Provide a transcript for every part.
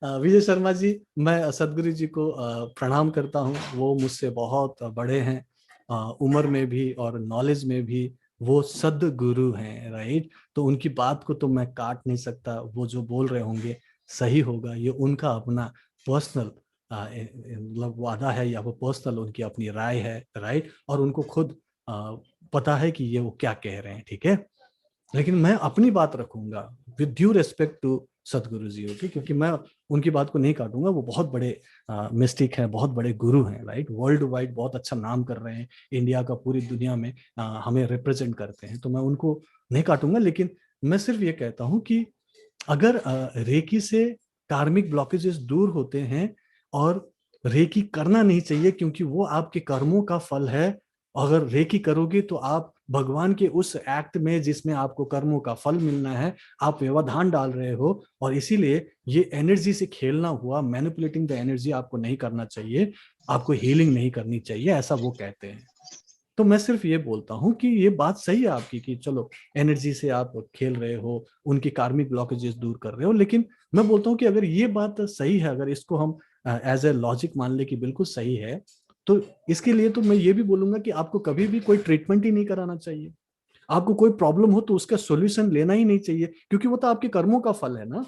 विजय शर्मा जी, मैं सदगुरु जी को प्रणाम करता हूँ। वो मुझसे बहुत बड़े हैं, उम्र में भी और नॉलेज में भी। वो सदगुरु हैं, राइट। तो उनकी बात को तो मैं काट नहीं सकता। वो जो बोल रहे होंगे सही होगा, ये उनका अपना पर्सनल मतलब वादा है, या वो पर्सनल उनकी अपनी राय है, राइट। और उनको खुद पता है कि ये वो क्या कह रहे हैं, ठीक है। लेकिन मैं अपनी बात रखूंगा विद ड्यू रिस्पेक्ट टू सदगुरु जी, ओके, क्योंकि मैं उनकी बात को नहीं काटूंगा। वो बहुत बड़े मिस्टिक हैं, बहुत बड़े गुरु हैं, राइट। वर्ल्ड वाइड बहुत अच्छा नाम कर रहे हैं, इंडिया का पूरी दुनिया में हमें रिप्रेजेंट करते हैं। तो मैं उनको नहीं काटूंगा, लेकिन मैं सिर्फ ये कहता हूँ कि अगर रेकी से कार्मिक ब्लॉकेजेस दूर होते हैं, और रेकी करना नहीं चाहिए क्योंकि वो आपके कर्मों का फल है। अगर रेकी करोगे तो आप भगवान के उस एक्ट में जिसमें आपको कर्मों का फल मिलना है, आप व्यवधान डाल रहे हो। और इसीलिए ये एनर्जी से खेलना हुआ, मैनिपुलेटिंग द एनर्जी आपको नहीं करना चाहिए, आपको हीलिंग नहीं करनी चाहिए, ऐसा वो कहते हैं। तो मैं सिर्फ ये बोलता हूँ कि ये बात सही है आपकी कि चलो एनर्जी से आप खेल रहे हो, उनकी कार्मिक ब्लॉकेजेस दूर कर रहे हो। लेकिन मैं बोलता हूँ कि अगर ये बात सही है, अगर इसको हम एज ए लॉजिक मान ले कि बिल्कुल सही है, तो इसके लिए तो मैं ये भी बोलूंगा कि आपको कभी भी कोई ट्रीटमेंट ही नहीं कराना चाहिए। आपको कोई प्रॉब्लम हो तो उसका सॉल्यूशन लेना ही नहीं चाहिए, क्योंकि वो तो आपके कर्मों का फल है ना।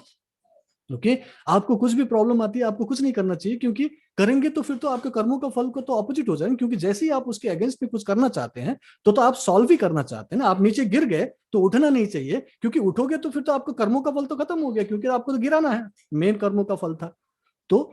ओके। आपको कुछ भी प्रॉब्लम आती है, आपको कुछ नहीं करना चाहिए, क्योंकि करेंगे तो फिर तो आपके कर्मों का फल को तो ऑपोजिट हो जाएगा। क्योंकि जैसे ही आप उसके अगेंस्ट में कुछ करना चाहते हैं, तो आप सॉल्व ही करना चाहते हैं ना। आप नीचे गिर गए तो उठना नहीं चाहिए, क्योंकि उठोगे तो फिर तो आपका कर्मों का फल तो खत्म हो गया, क्योंकि आपको तो गिराना है, मेन कर्मों का फल था। तो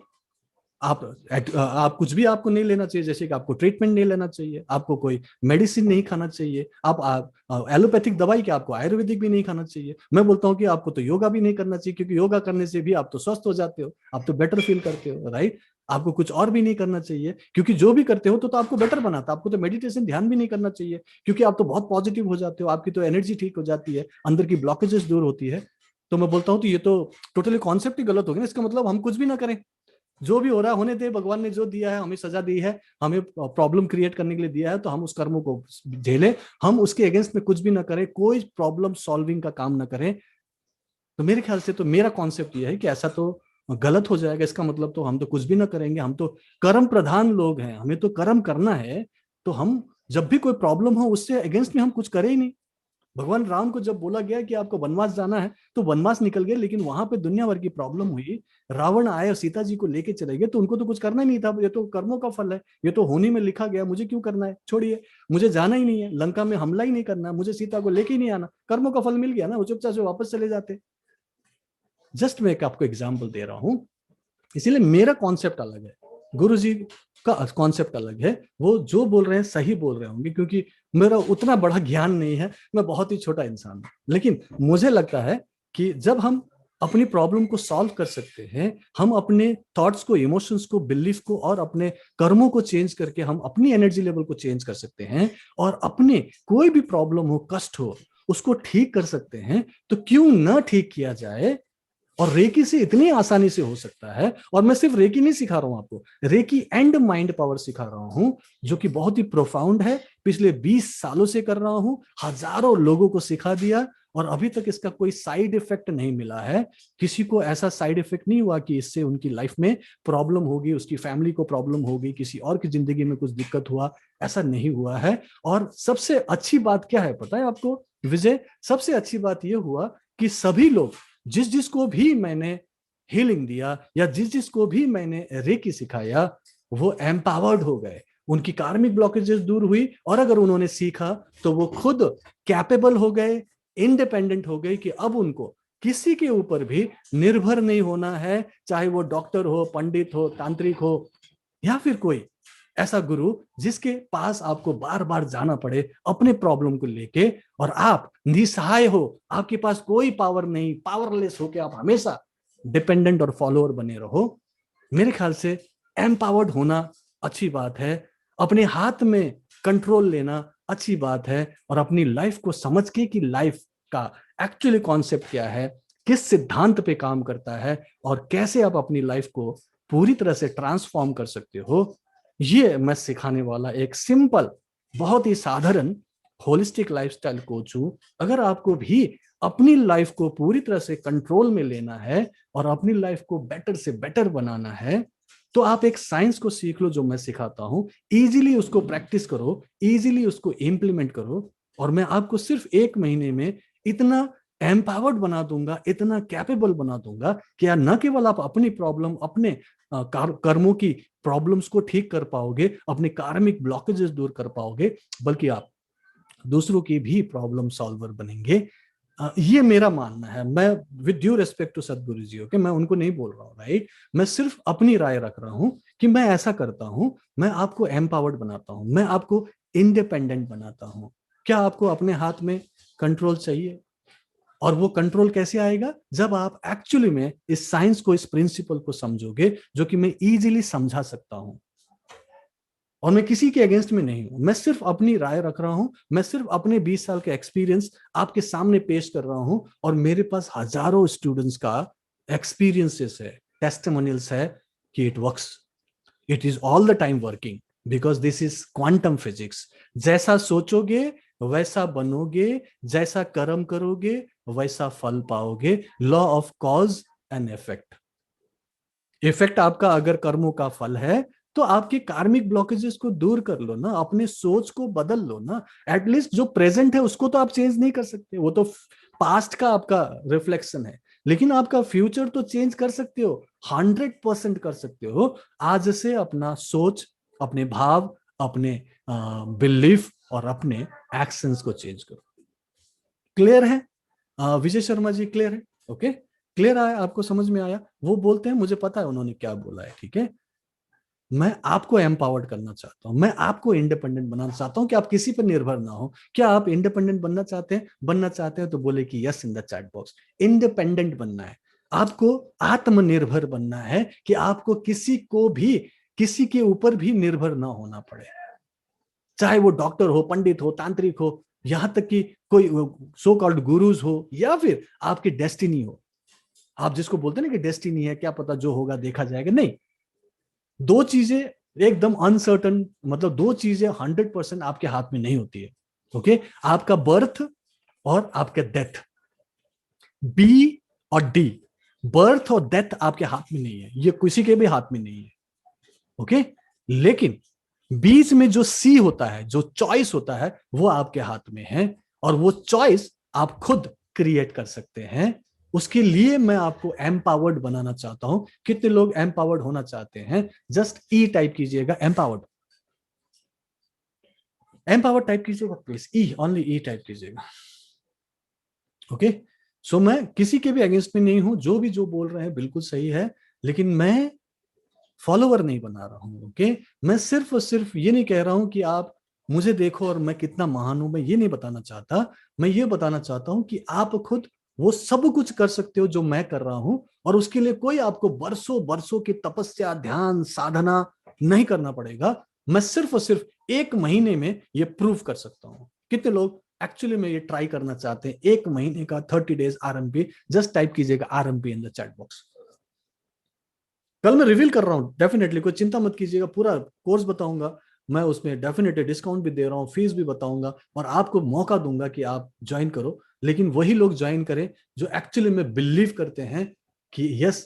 आप कुछ भी आपको नहीं लेना चाहिए, जैसे कि आपको ट्रीटमेंट नहीं लेना चाहिए, आपको कोई मेडिसिन नहीं खाना चाहिए। आप एलोपैथिक दवाई क्या, आपको आयुर्वेदिक भी नहीं खाना चाहिए। मैं बोलता हूँ कि आपको तो योगा भी नहीं करना चाहिए, क्योंकि योगा करने से भी आप तो स्वस्थ हो जाते हो, आप तो बेटर फील करते हो, राइट। आपको कुछ और भी नहीं करना चाहिए, क्योंकि जो भी करते हो तो आपको बेटर बनाता। आपको तो मेडिटेशन ध्यान भी नहीं करना चाहिए, क्योंकि आप तो बहुत पॉजिटिव हो जाते हो, आपकी तो एनर्जी ठीक हो जाती है, अंदर की ब्लॉकेजेस दूर होती है। तो मैं बोलता हूँ तो ये तो टोटली कॉन्सेप्ट ही गलत हो गया ना। इसका मतलब हम कुछ भी ना करें, जो भी हो रहा है होने दे। भगवान ने जो दिया है, हमें सजा दी है, हमें प्रॉब्लम क्रिएट करने के लिए दिया है, तो हम उस कर्मों को झेलें। हम उसके अगेंस्ट में कुछ भी ना करें, कोई प्रॉब्लम सॉल्विंग का काम ना करें। तो मेरे ख्याल से तो मेरा कॉन्सेप्ट ये है कि ऐसा तो गलत हो जाएगा। इसका मतलब तो हम तो कुछ भी ना करेंगे, हम तो कर्म प्रधान लोग हैं, हमें तो कर्म करना है। तो हम जब भी कोई प्रॉब्लम हो उससे अगेंस्ट में हम कुछ करें ही नहीं। भगवान राम को जब बोला गया कि आपको वनवास जाना है, तो वनवास निकल गए, लेकिन वहां पे दुनिया भर की प्रॉब्लम हुई। रावण आए और सीता जी को लेके चले गए, तो उनको तो कुछ करना ही नहीं था। ये तो कर्मों का फल है, ये तो होने में लिखा गया, मुझे क्यों करना है, छोड़िए। मुझे जाना ही नहीं है, लंका में हमला ही नहीं करना, मुझे सीता को लेके ही नहीं आना, कर्मों का फल मिल गया ना, वो चुपचाप से वापस चले जाते। जस्ट मैं एक आपको एग्जाम्पल दे रहा हूँ। इसीलिए मेरा कॉन्सेप्ट अलग है, गुरु जी का कॉन्सेप्ट अलग है। वो जो बोल रहे हैं सही बोल रहे होंगे, क्योंकि मेरा उतना बड़ा ज्ञान नहीं है, मैं बहुत ही छोटा इंसान हूं। लेकिन मुझे लगता है कि जब हम अपनी प्रॉब्लम को सॉल्व कर सकते हैं, हम अपने थॉट्स को, इमोशंस को, बिलीफ को और अपने कर्मों को चेंज करके हम अपनी एनर्जी लेवल को चेंज कर सकते हैं, और अपने कोई भी प्रॉब्लम हो, कष्ट हो, उसको ठीक कर सकते हैं, तो क्यों ना ठीक किया जाए। और रेकी से इतनी आसानी से हो सकता है। और मैं सिर्फ रेकी नहीं सिखा रहा हूं आपको, रेकी एंड माइंड पावर सिखा रहा हूं, जो कि बहुत ही प्रोफाउंड है। पिछले 20 सालों से कर रहा हूं, हजारों लोगों को सिखा दिया, और अभी तक इसका कोई साइड इफेक्ट नहीं मिला है। किसी को ऐसा साइड इफेक्ट नहीं हुआ कि इससे उनकी लाइफ में प्रॉब्लम होगी, उसकी फैमिली को प्रॉब्लम होगी, किसी और की जिंदगी में कुछ दिक्कत हुआ, ऐसा नहीं हुआ है। और सबसे अच्छी बात क्या है पता है आपको विजय? सबसे अच्छी बात यह हुआ कि सभी लोग, जिस जिसको भी मैंने हीलिंग दिया या जिस जिसको भी मैंने रेकी सिखाया, वो एम्पावर्ड हो गए, उनकी कार्मिक ब्लॉकेजेस दूर हुई। और अगर उन्होंने सीखा तो वो खुद कैपेबल हो गए, इंडिपेंडेंट हो गए, कि अब उनको किसी के ऊपर भी निर्भर नहीं होना है। चाहे वो डॉक्टर हो, पंडित हो, तांत्रिक हो, या फिर कोई ऐसा गुरु जिसके पास आपको बार बार जाना पड़े अपने प्रॉब्लम को लेके, और आप निसहाय हो, आपके पास कोई पावर नहीं, पावरलेस हो के आप हमेशा डिपेंडेंट और फॉलोअर बने रहो। मेरे ख्याल से एम्पावर्ड होना अच्छी बात है, अपने हाथ में कंट्रोल लेना अच्छी बात है, और अपनी लाइफ को समझ के कि लाइफ का एक्चुअली कॉन्सेप्ट क्या है, किस सिद्धांत पे काम करता है, और कैसे आप अपनी लाइफ को पूरी तरह से ट्रांसफॉर्म कर सकते हो, ये मैं सिखाने वाला एक सिंपल, बहुत ही साधारण होलिस्टिक लाइफस्टाइल कोच हूं। अगर आपको भी अपनी लाइफ को पूरी तरह से कंट्रोल में लेना है और अपनी लाइफ को बेटर से बेटर बनाना है, तो आप एक साइंस को सीख लो जो मैं सिखाता हूं, इजीली उसको प्रैक्टिस करो, इजीली उसको इम्प्लीमेंट करो, और मैं आपको सिर्फ 1 महीने में इतना एम्पावर्ड बना दूंगा, इतना कैपेबल बना दूंगा कि यार न केवल आप अपनी प्रॉब्लम, अपने कर्मों की प्रॉब्लम्स को ठीक कर पाओगे, अपने कार्मिक ब्लॉकेजेस दूर कर पाओगे, बल्कि आप दूसरों की भी प्रॉब्लम सॉल्वर बनेंगे। ये मेरा मानना है। मैं विद ड्यू रिस्पेक्ट टू सदगुरु जी, ओके, मैं उनको नहीं बोल रहा हूँ, राइट। मैं सिर्फ अपनी राय रख रहा हूँ कि मैं ऐसा करता हूँ, मैं आपको एम्पावर्ड बनाता हूँ, मैं आपको इंडिपेंडेंट बनाता हूँ। क्या आपको अपने हाथ में कंट्रोल चाहिए? और वो कंट्रोल कैसे आएगा? जब आप एक्चुअली में इस साइंस को, इस प्रिंसिपल को समझोगे, जो कि मैं इजीली समझा सकता हूं। और मैं किसी के अगेंस्ट में नहीं हूं, मैं सिर्फ अपनी राय रख रहा हूं, मैं सिर्फ अपने 20 साल के एक्सपीरियंस आपके सामने पेश कर रहा हूं, और मेरे पास हजारों स्टूडेंट्स का एक्सपीरियंसेस है, टेस्टिमोनियल्स है कि it works, it is all the time working, because this is quantum physics. जैसा सोचोगे वैसा बनोगे, जैसा कर्म करोगे वैसा फल पाओगे। Law of cause and effect. Effect आपका अगर कर्मों का फल है, तो आपके कार्मिक ब्लॉकेजेस को दूर कर लो ना, अपने सोच को बदल लो ना। एटलीस्ट जो प्रेजेंट है उसको तो आप चेंज नहीं कर सकते, वो तो पास्ट का आपका रिफ्लेक्शन है, लेकिन आपका फ्यूचर तो चेंज कर सकते हो, 100% कर सकते हो। आज से अपना सोच, अपने भाव, अपने बिलीफ और अपने एक्शंस को चेंज करो। क्लियर है? विजय शर्मा जी, क्लियर है? ओके, क्लियर आया? आपको समझ में आया? वो बोलते हैं मुझे पता है उन्होंने क्या बोला है, ठीक है। मैं आपको एम्पावर्ड करना चाहता हूं, मैं आपको इंडिपेंडेंट बनाना चाहता हूं कि आप किसी पर निर्भर ना हो। क्या आप इंडिपेंडेंट बनना चाहते हैं? बनना चाहते हैं तो बोले कि yes in the chat box. Independent बनना है, आपको आत्मनिर्भर बनना है, कि आपको किसी को भी, किसी के ऊपर भी निर्भर ना होना पड़े, चाहे वो डॉक्टर हो, पंडित हो, तांत्रिक हो, यहां तक कि कोई सो कॉल्ड गुरुज हो, या फिर आपकी डेस्टिनी हो। आप जिसको बोलते हैं ना कि डेस्टिनी है, क्या पता जो होगा देखा जाएगा, नहीं। दो चीजें एकदम अनसर्टन, मतलब दो चीजें 100% आपके हाथ में नहीं होती है, ओके। आपका बर्थ और आपका डेथ, बी और डी, बर्थ और डेथ आपके हाथ में नहीं है, ये किसी के भी हाथ में नहीं है, ओके। लेकिन बीच में जो सी होता है, जो चॉइस होता है, वो आपके हाथ में है, और वो चॉइस आप खुद क्रिएट कर सकते हैं। उसके लिए मैं आपको एम्पावर्ड बनाना चाहता हूं। कितने लोग एम्पावर्ड होना चाहते हैं? जस्ट ई टाइप कीजिएगा, एम्पावर्ड, एम्पावर्ड टाइप कीजिएगा please, E, only E type कीजिएगा, ओके। सो मैं किसी के भी अगेंस्ट में नहीं हूं, जो भी जो बोल रहे हैं बिल्कुल सही है, लेकिन मैं फॉलोवर नहीं बना रहा हूं, ओके। मैं सिर्फ और सिर्फ ये नहीं कह रहा हूं कि आप मुझे देखो और मैं कितना महान हूं, मैं ये नहीं बताना चाहता। मैं ये बताना चाहता हूं कि आप खुद वो सब कुछ कर सकते हो जो मैं कर रहा हूं, और उसके लिए कोई आपको बरसों बरसों की तपस्या, ध्यान, साधना नहीं करना पड़ेगा। मैं सिर्फ और सिर्फ 1 महीने में ये प्रूव कर सकता हूं। कितने लोग एक्चुअली में ये ट्राई करना चाहते हैं? 1 महीने का 30 डेज आरएमपी, जस्ट टाइप कीजिएगा RMP in the chat box. कल मैं रिवील कर रहा हूँ डेफिनेटली, कोई चिंता मत कीजिएगा, पूरा कोर्स बताऊंगा मैं, उसमें डेफिनेटली डिस्काउंट भी दे रहा हूँ, फीस भी बताऊंगा, और आपको मौका दूंगा कि आप ज्वाइन करो। लेकिन वही लोग ज्वाइन करें जो एक्चुअली में बिलीव करते हैं कि yes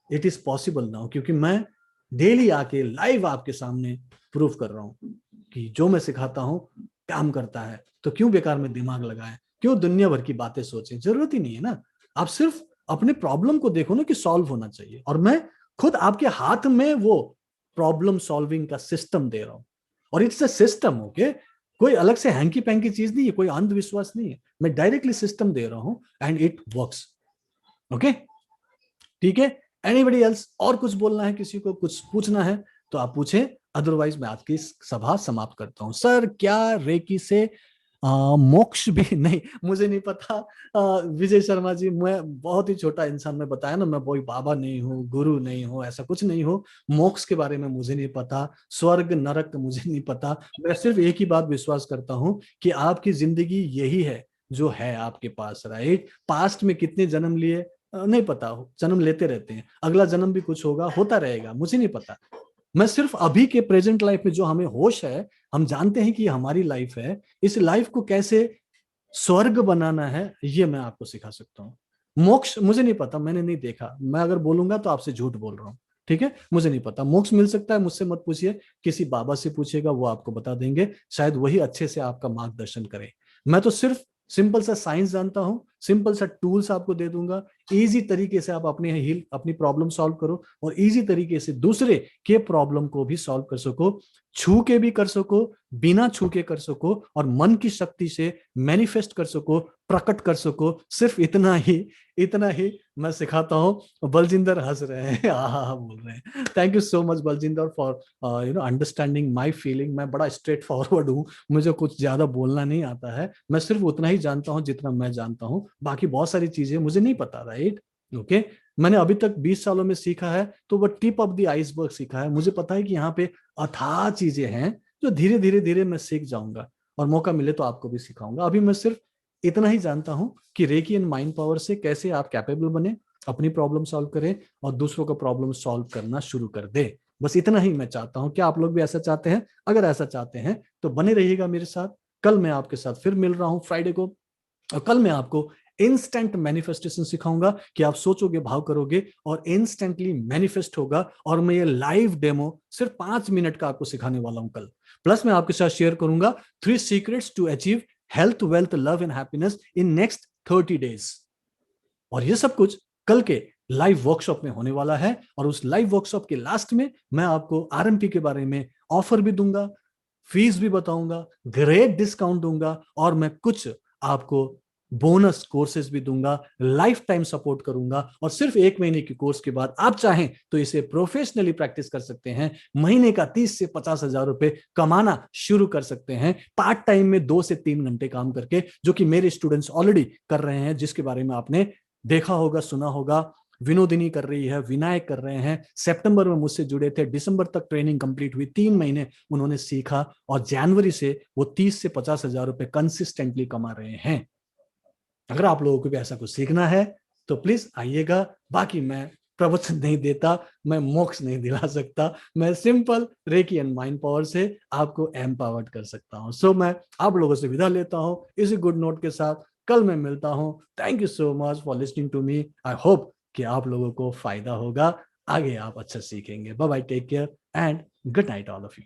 it is possible now, क्योंकि मैं डेली आके लाइव आपके सामने प्रूफ कर रहा हूँ कि जो मैं सिखाता हूँ काम करता है। तो क्यों बेकार में दिमाग लगाएं, क्यों दुनिया भर की बातें सोचें? जरूरत ही नहीं है ना। आप सिर्फ अपने प्रॉब्लम को देखो ना कि सॉल्व होना चाहिए, और मैं खुद आपके हाथ में वो प्रॉब्लम सॉल्विंग का सिस्टम दे रहा हूं, और इट्स अ सिस्टम, ओके। कोई अलग से हैंकी पैंकी चीज नहीं है, कोई अंधविश्वास नहीं है, मैं डायरेक्टली सिस्टम दे रहा हूं, एंड इट वर्क्स, ओके। ठीक है, एनीबडी एल्स? और कुछ बोलना है, किसी को कुछ पूछना है तो आप पूछें, अदरवाइज मैं आज की सभा समाप्त करता हूं। सर क्या रेकी से मोक्ष भी नहीं? मुझे नहीं पता। विजय शर्मा जी, मैं बहुत ही छोटा इंसान, मैं बताया ना, मैं कोई बाबा नहीं हूँ, गुरु नहीं हूँ, ऐसा कुछ नहीं हो। मोक्ष के बारे में मुझे नहीं पता, स्वर्ग नरक मुझे नहीं पता। मैं सिर्फ एक ही बात विश्वास करता हूँ कि आपकी जिंदगी यही है जो है आपके पास, राइट। पास्ट में कितने जन्म लिए नहीं पता, हो जन्म लेते रहते हैं, अगला जन्म भी कुछ होगा, होता रहेगा, मुझे नहीं पता। मैं सिर्फ अभी के प्रेजेंट लाइफ में जो हमें होश है, हम जानते हैं कि हमारी लाइफ है, इस लाइफ को कैसे स्वर्ग बनाना है, ये मैं आपको सिखा सकता हूँ। मोक्ष मुझे नहीं पता, मैंने नहीं देखा, मैं अगर बोलूंगा तो आपसे झूठ बोल रहा हूँ। ठीक है, मुझे नहीं पता। मोक्ष मिल सकता है, मुझसे मत पूछिए, किसी बाबा से पूछिएगा, वो आपको बता देंगे, शायद वही अच्छे से आपका मार्गदर्शन करे। मैं तो सिर्फ सिंपल सा साइंस जानता हूँ, सिंपल सा टूल्स आपको दे दूंगा, इजी तरीके से आप अपनी प्रॉब्लम सॉल्व करो, और इजी तरीके से दूसरे के प्रॉब्लम को भी सॉल्व कर सको, छू के भी कर सको, बिना छू के कर सको, और मन की शक्ति से मैनिफेस्ट कर सको, प्रकट कर सको। सिर्फ इतना ही मैं सिखाता हूँ। बलजिंदर हंस रहे हैं, हाँ बोल रहे हैं। Thank you so much Baljinder for understanding my feeling. मैं बड़ा स्ट्रेट फॉरवर्ड हूँ, मुझे कुछ ज्यादा बोलना नहीं आता है, मैं सिर्फ उतना ही जानता हूँ जितना मैं जानता हूँ, बाकी बहुत सारी चीजें मुझे नहीं पता, राइट? ओके, मैंने अभी तक 20 सालों में सीखा है, तो वो टिप ऑफ द आइसबर्ग सीखा है। मुझे पता है कि यहाँ पे अथाह चीजें हैं जो धीरे धीरे धीरे मैं सीख जाऊंगा, और मौका मिले तो आपको भी सिखाऊंगा। अभी मैं सिर्फ इतना ही जानता हूं कि रेकी एंड माइंड पावर से कैसे आप कैपेबल बने, अपनी प्रॉब्लम सॉल्व करें, और दूसरों का प्रॉब्लम सॉल्व करना शुरू कर दे। बस इतना ही मैं चाहता हूं। क्या आप लोग भी ऐसा चाहते हैं? अगर ऐसा चाहते हैं तो बने रहिएगा मेरे साथ। कल मैं आपके साथ फिर मिल रहा हूं फ्राइडे को, और कल मैं आपको इंस्टेंट मैनिफेस्टेशन सिखाऊंगा कि आप सोचोगे, भाव करोगे, और इंस्टेंटली मैनिफेस्ट होगा। और मैं ये लाइव डेमो सिर्फ 5 मिनट का आपको सिखाने वाला हूं कल। प्लस मैं आपके साथ शेयर करूंगा 3 secrets to achieve health, wealth, love and happiness in next 30 days. और ये सब कुछ कल के लाइव वर्कशॉप में होने वाला है। और उस लाइव वर्कशॉप के लास्ट में मैं आपको आरएमपी के बारे में ऑफर भी दूंगा, फीस भी बताऊंगा, ग्रेट डिस्काउंट दूंगा, और मैं कुछ आपको बोनस कोर्सेज भी दूंगा, लाइफ टाइम सपोर्ट करूंगा। और सिर्फ 1 महीने की कोर्स के बाद आप चाहें तो इसे प्रोफेशनली प्रैक्टिस कर सकते हैं, महीने का 30 से 50 हजार रुपए कमाना शुरू कर सकते हैं, पार्ट टाइम में 2 से 3 घंटे काम करके, जो कि मेरे स्टूडेंट्स ऑलरेडी कर रहे हैं, जिसके बारे में आपने देखा होगा, सुना होगा। विनोदिनी कर रही है, विनायक कर रहे हैं, सितंबर में मुझसे जुड़े थे, दिसंबर तक ट्रेनिंग कंप्लीट हुई, 3 महीने उन्होंने सीखा, और जनवरी से वो 30 से 50 हजार रुपए कंसिस्टेंटली कमा रहे हैं। अगर आप लोगों को भी ऐसा कुछ सीखना है तो प्लीज आइएगा। बाकी मैं प्रवचन नहीं देता, मैं मोक्ष नहीं दिला सकता, मैं simple recce and mind power से आपको एम्पावर्ड कर सकता हूं। सो मैं आप लोगों से विदा लेता हूं इसी गुड नोट के साथ। कल मैं मिलता हूं। Thank you so much for listening to me. I hope कि आप लोगों को फायदा होगा, आगे आप अच्छा सीखेंगे। Bye bye, take care and good night all of you.